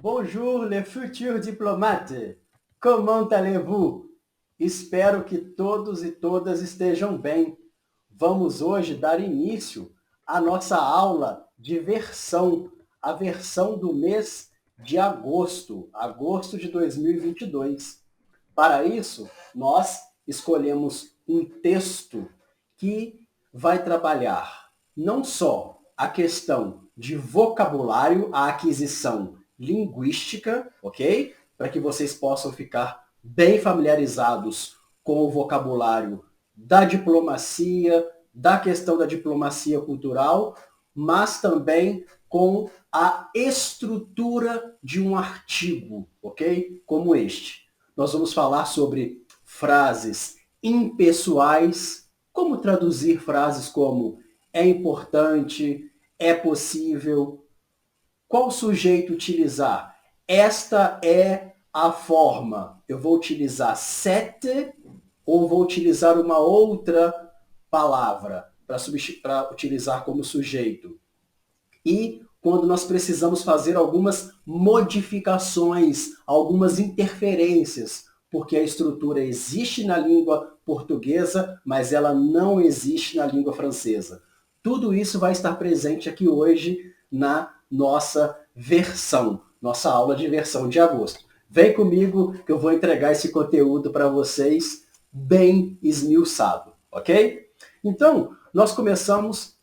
Bonjour, les futurs diplomates. Comment allez-vous? Espero que todos e todas estejam bem. Vamos hoje dar início à nossa aula de versão, a versão do mês de agosto, agosto de 2022. Para isso, nós escolhemos um texto que vai trabalhar não só a questão de vocabulário, a aquisição linguística, ok? Para que vocês possam ficar bem familiarizados com o vocabulário da diplomacia, da questão da diplomacia cultural, mas também com a estrutura de um artigo, ok? Como este. Nós vamos falar sobre frases impessoais, como traduzir frases como é importante, é possível, qual sujeito utilizar. Esta é a forma. Eu vou utilizar cette ou vou utilizar uma outra palavra para utilizar como sujeito. E quando nós precisamos fazer algumas modificações, algumas interferências, porque a estrutura existe na língua portuguesa, mas ela não existe na língua francesa. Tudo isso vai estar presente aqui hoje na nossa versão, nossa aula de versão de agosto. Vem comigo que eu vou entregar esse conteúdo para vocês bem esmiuçado, ok? Então, nós começamos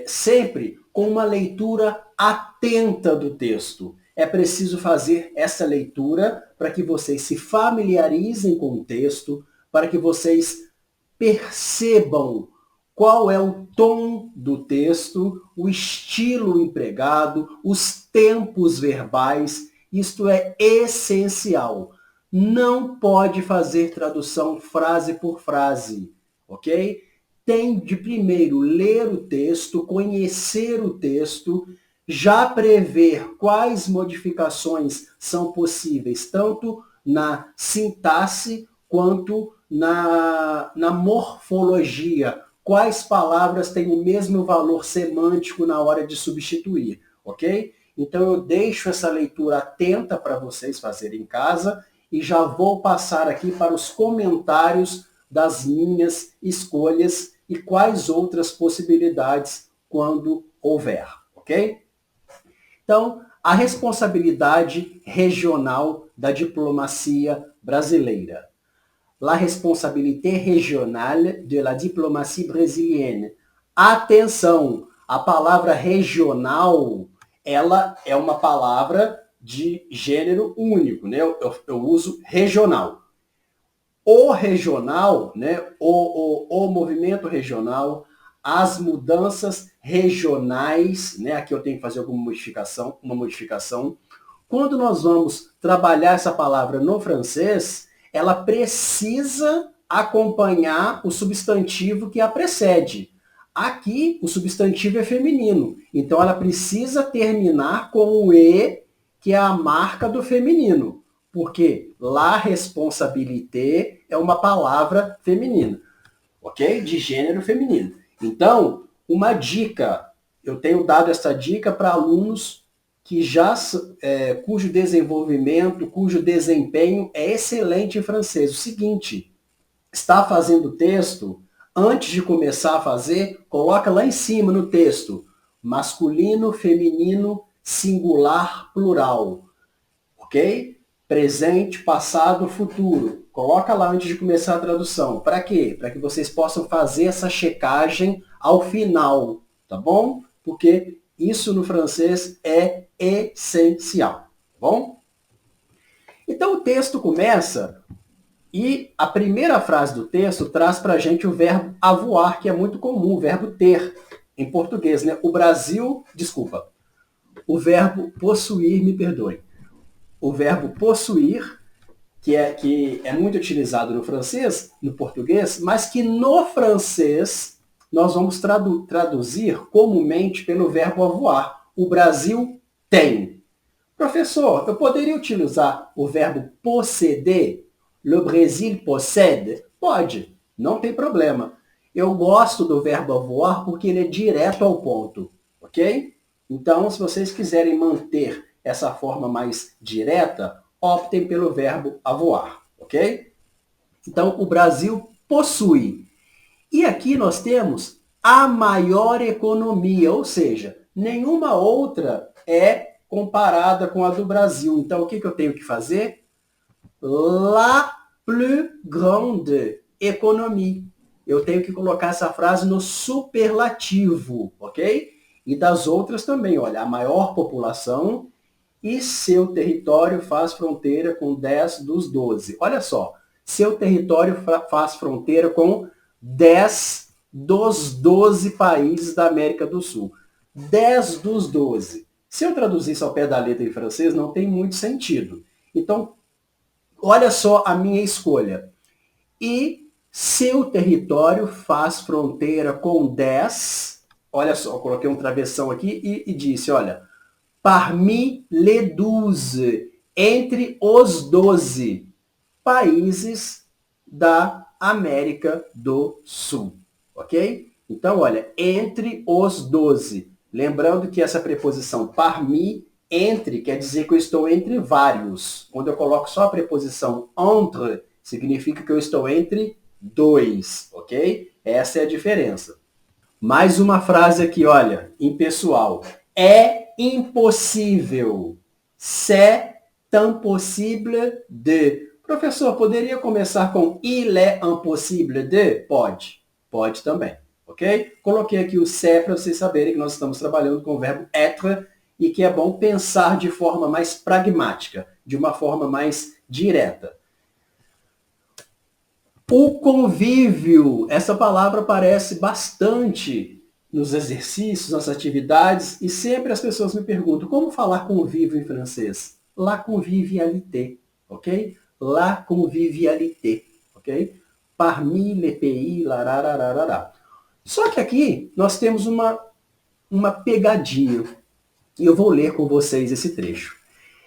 sempre com uma leitura atenta do texto. É preciso fazer essa leitura para que vocês se familiarizem com o texto, para que vocês percebam qual é o tom do texto, o estilo empregado, os tempos verbais. Isto é essencial. Não pode fazer tradução frase por frase, ok? Tem de primeiro ler o texto, conhecer o texto, já prever quais modificações são possíveis, tanto na sintaxe quanto na morfologia. Quais palavras têm o mesmo valor semântico na hora de substituir, ok? Então eu deixo essa leitura atenta para vocês fazerem em casa e já vou passar aqui para os comentários das minhas escolhas e quais outras possibilidades quando houver, ok? Então, a responsabilidade regional da diplomacia brasileira. La responsabilité régionale de la diplomatie brésilienne. Atenção, a palavra regional, ela é uma palavra de gênero único, né? Eu uso regional. O regional, né? O movimento regional, as mudanças regionais, né? Aqui eu tenho que fazer alguma modificação. Quando nós vamos trabalhar essa palavra no francês, ela precisa acompanhar o substantivo que a precede. Aqui, o substantivo é feminino, então ela precisa terminar com o E, que é a marca do feminino, porque la responsabilité é uma palavra feminina, ok? De gênero feminino. Então, uma dica, eu tenho dado essa dica para alunos que cujo desenvolvimento, cujo desempenho é excelente em francês. O seguinte, está fazendo o texto, antes de começar a fazer, coloca lá em cima no texto, masculino, feminino, singular, plural, ok? Presente, passado, futuro. Coloca lá antes de começar a tradução. Para quê? Para que vocês possam fazer essa checagem ao final, tá bom? Porque isso no francês é essencial, tá bom? Então o texto começa e a primeira frase do texto traz para a gente o verbo avoir, que é muito comum, o verbo ter em português, né? O verbo possuir, me perdoe. O verbo possuir, que é muito utilizado no francês, no português, mas que no francês nós vamos traduzir comumente pelo verbo avoir. O Brasil tem. Professor, eu poderia utilizar o verbo posséder? Le Brésil possède? Pode, não tem problema. Eu gosto do verbo avoir porque ele é direto ao ponto, ok? Então, se vocês quiserem manter essa forma mais direta, optem pelo verbo avoir, ok? Então, o Brasil possui. E aqui nós temos a maior economia, ou seja, nenhuma outra é comparada com a do Brasil. Então, o que eu tenho que fazer? La plus grande économie. Eu tenho que colocar essa frase no superlativo, ok? E das outras também, olha, a maior população e seu território faz fronteira com 10 dos 12. Olha só, seu território faz fronteira com 10 dos 12 países da América do Sul. 10 dos 12. Se eu traduzir isso ao pé da letra em francês, não tem muito sentido. Então, olha só a minha escolha. E seu território faz fronteira com 10. Olha só, eu coloquei um travessão aqui e disse, olha, parmi les 12, entre os 12 países da América do Sul, ok? Então, olha, entre os 12. Lembrando que essa preposição parmi, entre, quer dizer que eu estou entre vários. Quando eu coloco só a preposição entre, significa que eu estou entre dois, ok? Essa é a diferença. Mais uma frase aqui, olha, impessoal. É impossível. C'est impossible de. Professor, poderia começar com il est impossible de? Pode. Pode também. Ok? Coloquei aqui o c'est para vocês saberem que nós estamos trabalhando com o verbo être e que é bom pensar de forma mais pragmática, de uma forma mais direta. O convívio, essa palavra aparece bastante nos exercícios, nas atividades, e sempre as pessoas me perguntam, como falar convívio em francês? La convivialité, ok? La convivialité, ok? Parmi les pays, larararará. Só que aqui nós temos uma pegadinha, e eu vou ler com vocês esse trecho.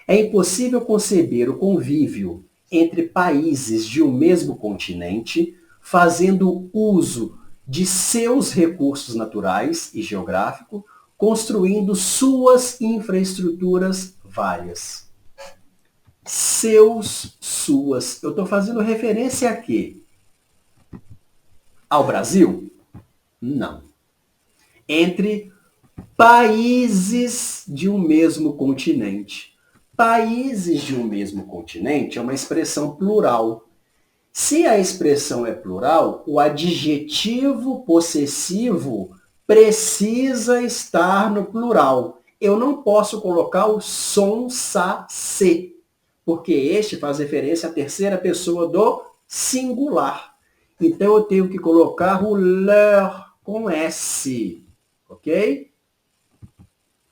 É impossível conceber o convívio entre países de um mesmo continente, fazendo uso de seus recursos naturais e geográficos, construindo suas infraestruturas várias. Suas. Eu estou fazendo referência a quê? Ao Brasil? Não. Entre países de um mesmo continente. Países de um mesmo continente é uma expressão plural. Se a expressão é plural, o adjetivo possessivo precisa estar no plural. Eu não posso colocar o som, sa, se, porque este faz referência à terceira pessoa do singular. Então eu tenho que colocar o leur com S, ok?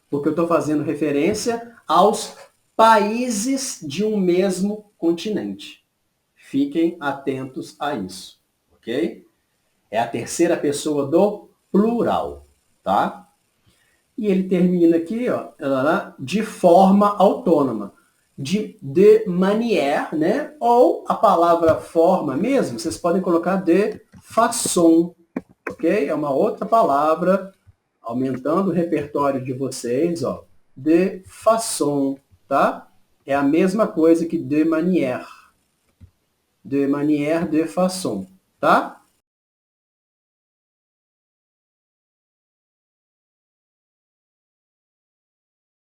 Porque eu estou fazendo referência aos países de um mesmo continente. Fiquem atentos a isso, ok? É a terceira pessoa do plural, tá? E ele termina aqui, ó, de forma autônoma. De manière, né? Ou a palavra forma mesmo, vocês podem colocar de façon, ok? É uma outra palavra, aumentando o repertório de vocês, ó. De façon, tá? É a mesma coisa que de manière. De manière, de façon, tá?